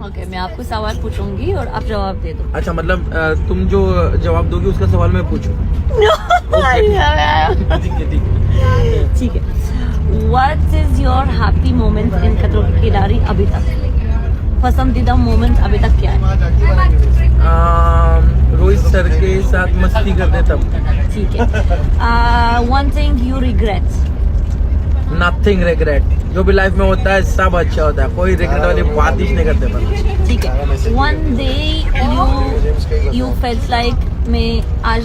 Okay, मैं आपको सवाल पूछूंगी और आप जवाब दे दो। अच्छा, मतलब तुम जो जवाब दोगी उसका सवाल मैं पूछूं? ठीक है। What is your happy moment in खतरों के खिलाड़ी अभी तक? पसंदीदा मोमेंट अभी तक क्या है? रोहित सर के साथ मस्ती करते तब। ठीक है। One thing you regret? Nothing regret. जो भी लाइफ में होता है सब अच्छा होता है, कोई रिग्रेट वाली बात ही नहीं करते बस। ठीक है। One day you felt like मैं आज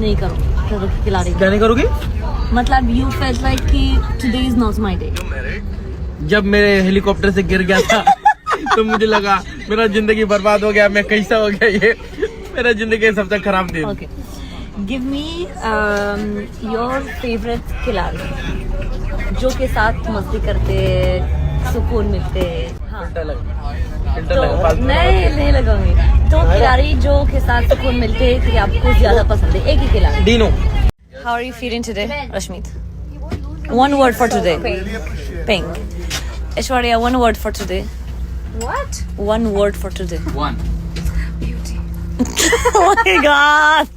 नहीं करूँगी खतरों के खिलाड़ी। क्या नहीं करोगी? मतलब you felt like कि today is not my day. जब मेरे हेलीकॉप्टर से गिर गया था तो मुझे लगा मेरा जिंदगी बर्बाद हो गया, मैं कैसा हो गया ये, मेरा जिंदगी सबसे खराब दिन। Okay. Give me your favorite खिलाड़ी जो के साथ मस्ती करते, सुकून मिलते। हाँ। तो नहीं लगाऊंगी। तो खिलाड़ी जो के साथ सुकून मिलते कि आपको ज्यादा पसंद है, एक ही खिलाड़ी। Dino. How are you feeling today, Rashmeet? One word for today. Pink. Aishwarya, one word for today. What? One word for today. One. Beauty. Oh my God.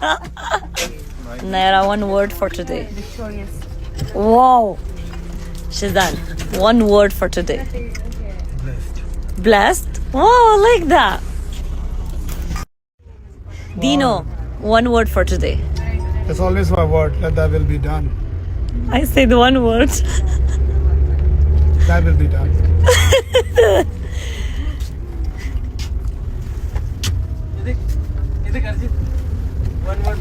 Naira, one word for today. Victorious. Wow. Shizan, one word for today. Blessed. Blessed? Oh, I like that. Dino, one word for today. That's always my word. That will be done. I said one word. That will be done. One word.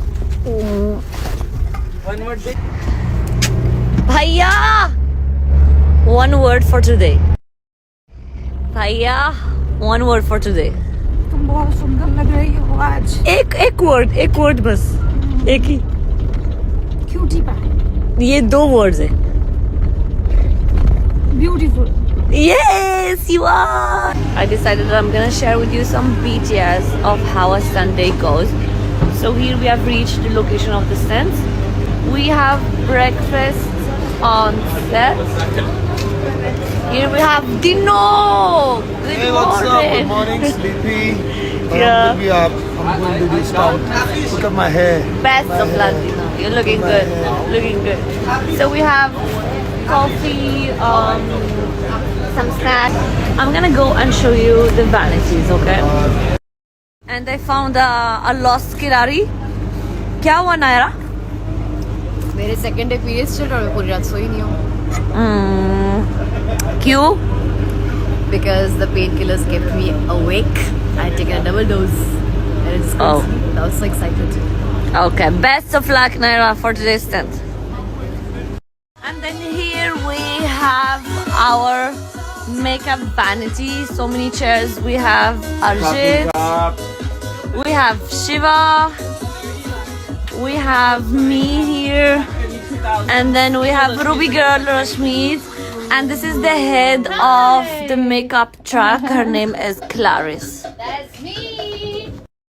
One word. Bhaiya, one word for today. Bhaiya, one word for today. तुम बहुत सुंदर लग रही हो आज। एक word बस, एक ही। Cutie pie. ये 2 words है। Beautiful. Yes, you are. I decided that I'm gonna share with you some BTS of how a Sunday goes. So here we have reached the location of the stands. We have breakfast on set. Here we have Dino. Good Hey, what's up? morning. Good morning, sleepy. Yeah. I'm going to do stunt. Look at my hair. Best of luck, Dino. You're looking good. Looking good. So we have coffee, some snacks. I'm gonna go and show you the vanities, okay? And I found a lost Khiladi. क्या हुआ नायरा? मेरे second day periods चल रहा है, पूरी रात सोई नहीं हूँ। क्यों? Because the painkillers kept me awake. I had taken a double dose. And it's Oh. I was so excited. Okay, best of luck, Naira, for today's stunt. And then here we have our makeup vanity. So many chairs. We have Arjit. We have Shiva. We have me here. And then we have Ruby Girl Rashmeet. And this is the head of the makeup truck. Her name is Clarice.